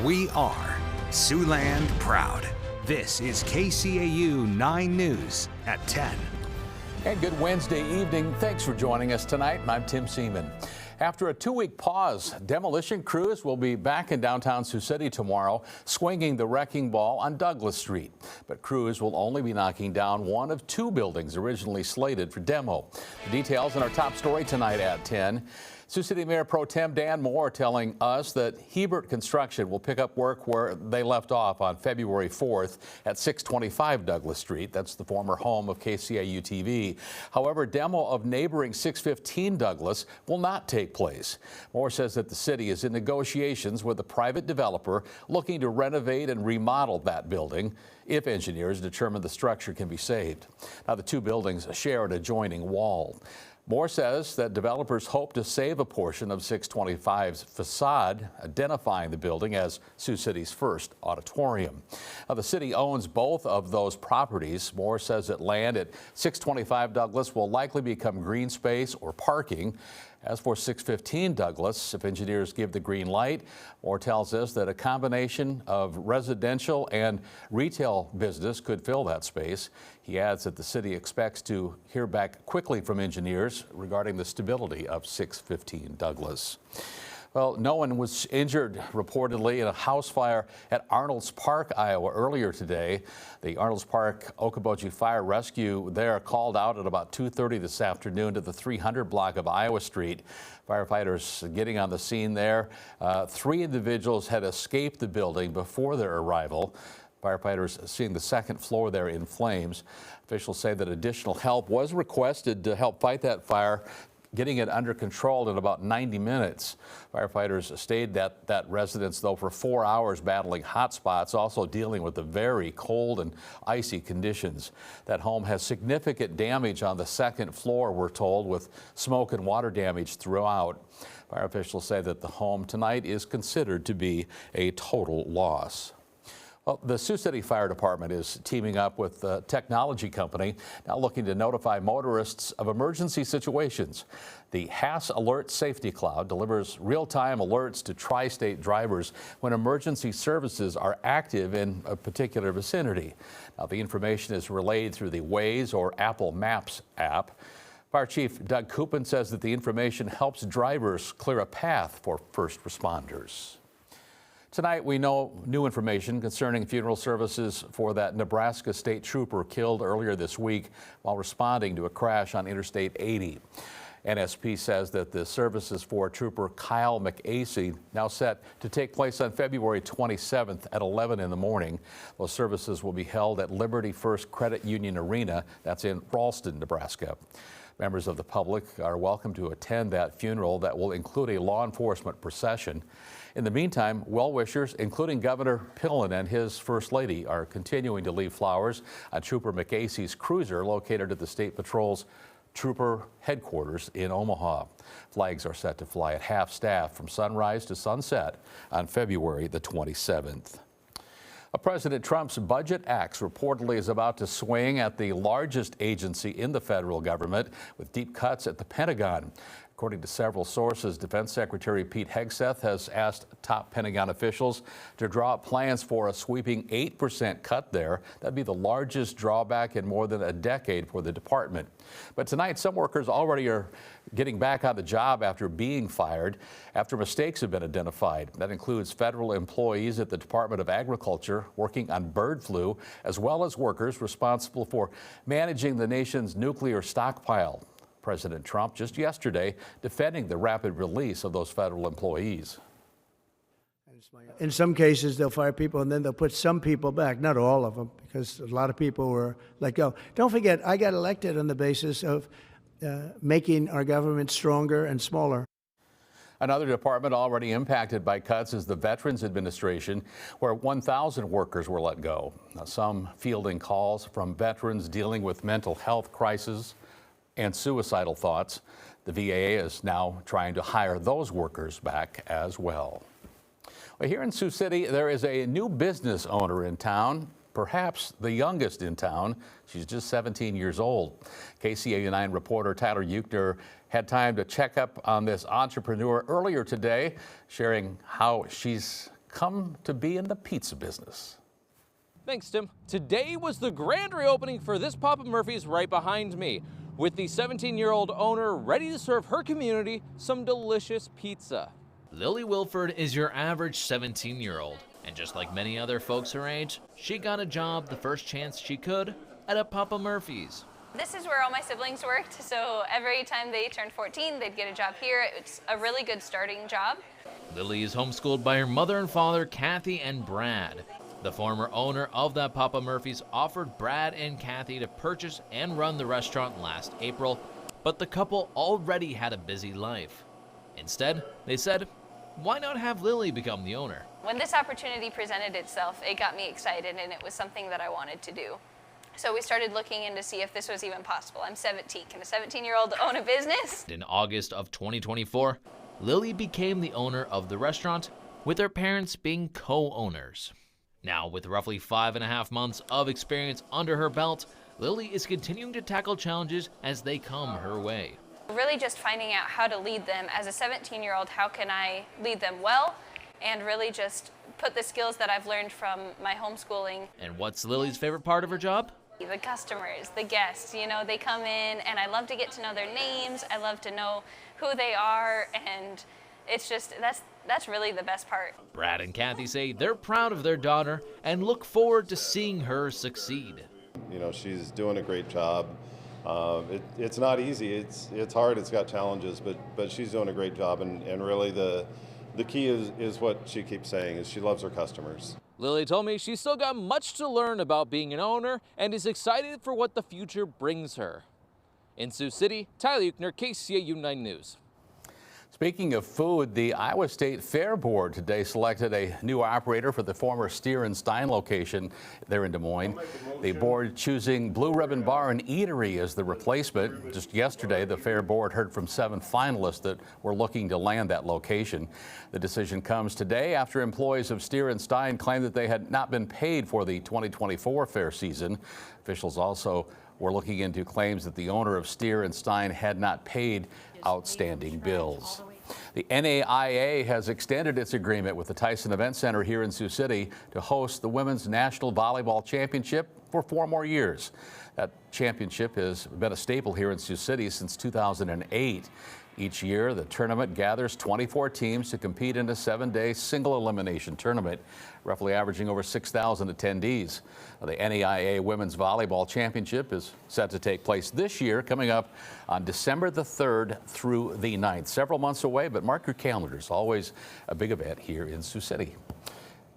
We are Siouxland proud. This is KCAU 9 News at 10. And good Wednesday evening. Thanks for joining us tonight. I'm Tim Seaman. After a 2-week pause, demolition crews will be back in downtown Sioux City tomorrow, swinging the wrecking ball on Douglas Street. But crews will only be knocking down one of 2 buildings originally slated for demo. The details in our top story tonight at 10. Sioux City Mayor Pro Tem Dan Moore telling us that Hebert Construction will pick up work where they left off on February 4th at 625 Douglas Street. That's the former home of KCAU-TV. However, demo of neighboring 615 Douglas will not take place. Moore says that the city is in negotiations with a private developer looking to renovate and remodel that building if engineers determine the structure can be saved. Now, the 2 buildings share an adjoining wall. Moore says that developers hope to save a portion of 625's facade, identifying the building as Sioux City's first auditorium. Now, the city owns both of those properties. Moore says that land at 625 Douglas will likely become green space or parking. As for 615 Douglas, if engineers give the green light, Moore tells us that a combination of residential and retail business could fill that space. He adds that the city expects to hear back quickly from engineers regarding the stability of 615 Douglas. Well, no one was injured reportedly in a house fire at Arnold's Park, Iowa earlier today. The Arnold's Park Okoboji Fire Rescue there called out at about 2:30 this afternoon to the 300 block of Iowa Street. Firefighters getting on the scene there. 3 individuals had escaped the building before their arrival. Firefighters seeing the 2nd floor there in flames. Officials say that additional help was requested to help fight that fire, getting it under control in about 90 minutes. Firefighters stayed at that residence, though, for 4 hours battling hot spots, also dealing with the very cold and icy conditions. That home has significant damage on the 2nd floor, we're told, with smoke and water damage throughout. Fire officials say that the home tonight is considered to be a total loss. Well, the Sioux City Fire Department is teaming up with a technology company now looking to notify motorists of emergency situations. The Hass Alert Safety Cloud delivers real-time alerts to tri-state drivers when emergency services are active in a particular vicinity. Now, the information is relayed through the Waze or Apple Maps app. Fire Chief Doug Coupin says that the information helps drivers clear a path for first responders. Tonight, we know new information concerning funeral services for that Nebraska state trooper killed earlier this week while responding to a crash on Interstate 80. NSP says that the services for Trooper Kyle McAsey now set to take place on February 27th at 11 in the morning. Those services will be held at Liberty First Credit Union Arena. That's in Ralston, Nebraska. Members of the public are welcome to attend that funeral that will include a law enforcement procession. In the meantime, well-wishers, including Governor Pillen and his First Lady, are continuing to leave flowers on Trooper McAsey's cruiser located at the State Patrol's Trooper headquarters in Omaha. Flags are set to fly at half-staff from sunrise to sunset on February the 27th. President Trump's budget axe reportedly is about to swing at the largest agency in the federal government with deep cuts at the Pentagon. According to several sources, Defense Secretary Pete Hegseth has asked top Pentagon officials to draw up plans for a sweeping 8% cut there. That'd be the largest drawback in more than a decade for the department. But tonight, some workers already are getting back on the job after being fired after mistakes have been identified. That includes federal employees at the Department of Agriculture working on bird flu, as well as workers responsible for managing the nation's nuclear stockpile. President Trump just yesterday defending the rapid release of those federal employees. In some cases, they'll fire people and then they'll put some people back, not all of them, because a lot of people were let go. Don't forget, I got elected on the basis of making our government stronger and smaller. Another department already impacted by cuts is the Veterans Administration, where 1,000 workers were let go. Now, some fielding calls from veterans dealing with mental health crises and suicidal thoughts. The VA is now trying to hire those workers back as well. Well, here in Sioux City, there is a new business owner in town, perhaps the youngest in town. She's just 17 years old. KCAU-9 reporter Tyler Euchner had time to check up on this entrepreneur earlier today, sharing how she's come to be in the pizza business. Thanks, Tim. Today was the grand reopening for this Papa Murphy's right behind me, with the 17-year-old owner ready to serve her community some delicious pizza. Lily Wilford is your average 17-year-old, and just like many other folks her age, she got a job the first chance she could at a Papa Murphy's. This is where all my siblings worked, so every time they turned 14, they'd get a job here. It's a really good starting job. Lily is homeschooled by her mother and father, Kathy and Brad. The former owner of that Papa Murphy's offered Brad and Kathy to purchase and run the restaurant last April, but the couple already had a busy life. Instead, they said, why not have Lily become the owner? When this opportunity presented itself, it got me excited, and it was something that I wanted to do. So we started looking in to see if this was even possible. I'm 17. Can a 17-year-old own a business? In August of 2024, Lily became the owner of the restaurant, with her parents being co-owners. Now, with roughly 5.5 months of experience under her belt, Lily is continuing to tackle challenges as they come her way. Really just finding out how to lead them. As a 17-year-old, how can I lead them well, and really just put the skills that I've learned from my homeschooling. And what's Lily's favorite part of her job? The customers, the guests, you know, they come in, and I love to get to know their names. I love to know who they are, and it's just, that's really the best part. Brad and Kathy say they're proud of their daughter and look forward to seeing her succeed. You know, she's doing a great job. It's not easy. It's hard. It's got challenges, but she's doing a great job. And really the key is what she keeps saying, is she loves her customers. Lily told me she's still got much to learn about being an owner and is excited for what the future brings her. In Sioux City, Tyler Euchner, KCAU-9 News. Speaking of food, the Iowa State Fair Board today selected a new operator for the former Steer and Stein location there in Des Moines. The board choosing Blue Ribbon Bar and Eatery as the replacement. Just yesterday, the Fair Board heard from 7 finalists that were looking to land that location. The decision comes today after employees of Steer and Stein claimed that they had not been paid for the 2024 fair season. Officials also were looking into claims that the owner of Steer and Stein had not paid outstanding bills. The NAIA has extended its agreement with the Tyson Event Center here in Sioux City to host the Women's National Volleyball Championship for 4 more years. That championship has been a staple here in Sioux City since 2008. Each year, the tournament gathers 24 teams to compete in a 7-day single elimination tournament, roughly averaging over 6,000 attendees. The NAIA Women's Volleyball Championship is set to take place this year, coming up on December the 3rd through the 9th. Several months away, but mark your calendars. Always a big event here in Sioux City.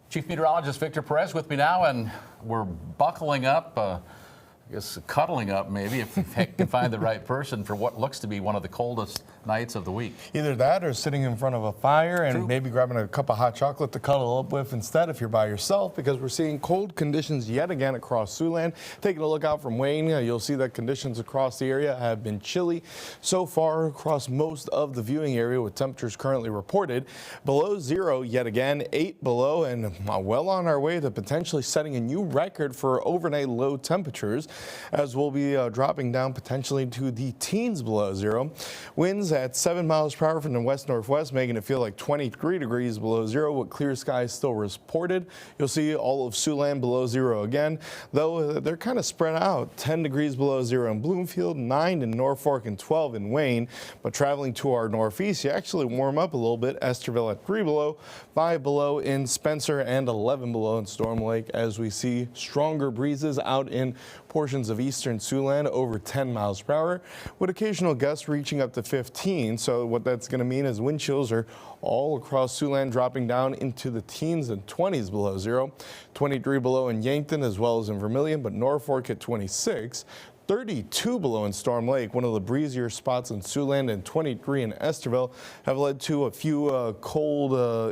Chief Meteorologist Victor Perez with me now, and we're buckling up. I guess cuddling up, maybe, if you can find the right person for what looks to be one of the coldest nights of the week. Either that or sitting in front of a fire and maybe grabbing a cup of hot chocolate to cuddle up with instead if you're by yourself, because we're seeing cold conditions yet again across Siouxland. Taking a look out from Wayne, you'll see that conditions across the area have been chilly so far across most of the viewing area, with temperatures currently reported below 0 yet again, 8 below, and well on our way to potentially setting a new record for overnight low temperatures, as we'll be dropping down potentially to the teens below 0. Winds at 7 miles per hour from the west-northwest, making it feel like 23 degrees below 0 with clear skies still reported. You'll see all of Siouxland below 0 again, though they're kind of spread out. 10 degrees below 0 in Bloomfield, 9 in Norfolk, and 12 in Wayne. But traveling to our northeast, you actually warm up a little bit. Esterville at 3 below, 5 below in Spencer, and 11 below in Storm Lake, as we see stronger breezes out in portions of eastern Siouxland over 10 miles per hour, with occasional gusts reaching up to 15. So what that's going to mean is wind chills are all across Siouxland dropping down into the teens and 20s below 0. 23 below in Yankton as well as in Vermilion, but Norfolk at 26. 32 below in Storm Lake, one of the breezier spots in Siouxland, and 23 in Esterville, have led to a few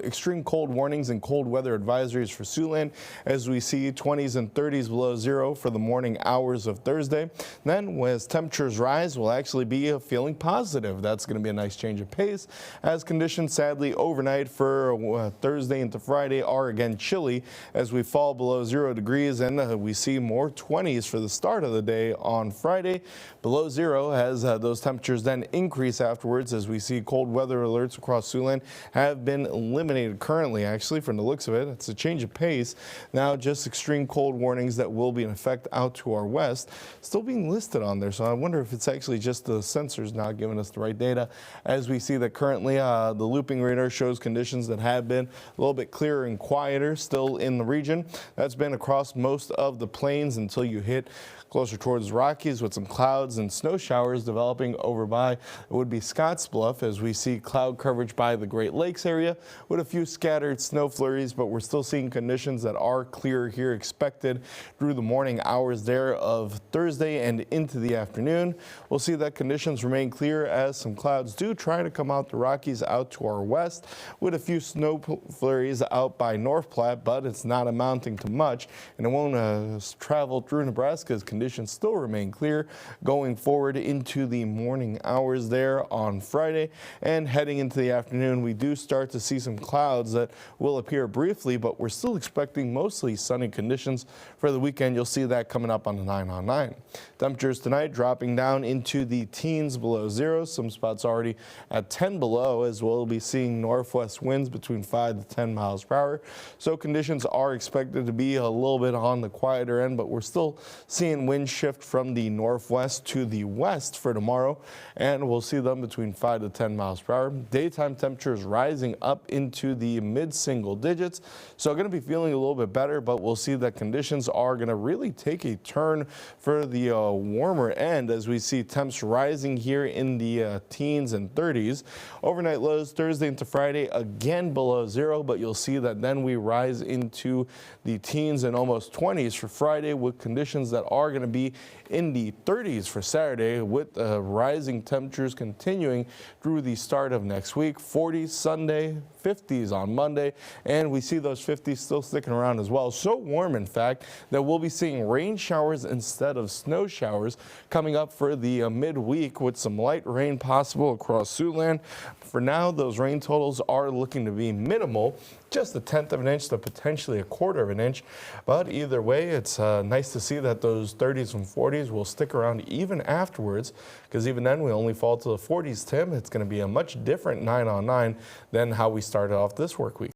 extreme cold warnings and cold weather advisories for Siouxland, as we see 20s and 30s below 0 for the morning hours of Thursday. Then, as temperatures rise, we'll actually be feeling positive. That's going to be a nice change of pace, as conditions sadly overnight for Thursday into Friday are again chilly as we fall below 0 degrees, and we see more 20s for the start of the day on on Friday. Below zero as those temperatures then increase afterwards as we see cold weather alerts across Siouxland have been eliminated currently. Actually, from the looks of it, it's a change of pace. Now just extreme cold warnings that will be in effect out to our west still being listed on there. So I wonder if it's actually just the sensors not giving us the right data, as we see that currently the looping radar shows conditions that have been a little bit clearer and quieter still in the region. That's been across most of the plains until you hit closer towards Rockies with some clouds and snow showers developing over by it would be Scottsbluff, as we see cloud coverage by the Great Lakes area with a few scattered snow flurries, but we're still seeing conditions that are clear here expected through the morning hours there of Thursday and into the afternoon. We'll see that conditions remain clear as some clouds do try to come out the Rockies out to our west with a few snow flurries out by North Platte, but it's not amounting to much, and it won't travel through Nebraska's conditions still remain clear going forward into the morning hours there on Friday, and heading into the afternoon we do start to see some clouds that will appear briefly, but we're still expecting mostly sunny conditions for the weekend. You'll see that coming up on the 9 on 9. Temperatures tonight dropping down into the teens below zero, some spots already at 10 below, as we'll be seeing northwest winds between 5 to 10 miles per hour. So conditions are expected to be a little bit on the quieter end, but we're still seeing wind shift from the northwest to the west for tomorrow, and we'll see them between 5 to 10 miles per hour. Daytime temperatures rising up into the mid-single digits, so going to be feeling a little bit better, but we'll see that conditions are going to really take a turn for the warmer end as we see temps rising here in the teens and 30s. Overnight lows Thursday into Friday again below zero, but you'll see that then we rise into the teens and almost 20s for Friday, with conditions that are going to be in the 30s for Saturday, with rising temperatures continuing through the start of next week. 40s Sunday, 50s on Monday, and we see those 50s still sticking around as well. So warm, in fact, that we'll be seeing rain showers instead of snow showers coming up for the midweek, with some light rain possible across Siouxland. For now, those rain totals are looking to be minimal, just 1/10 of an inch to potentially 1/4 of an inch. But either way, it's nice to see that those 30s and 40s will stick around even afterwards, because even then we only fall to the 40s, Tim. It's going to be a much different 9 on 9 than how we started off this work week.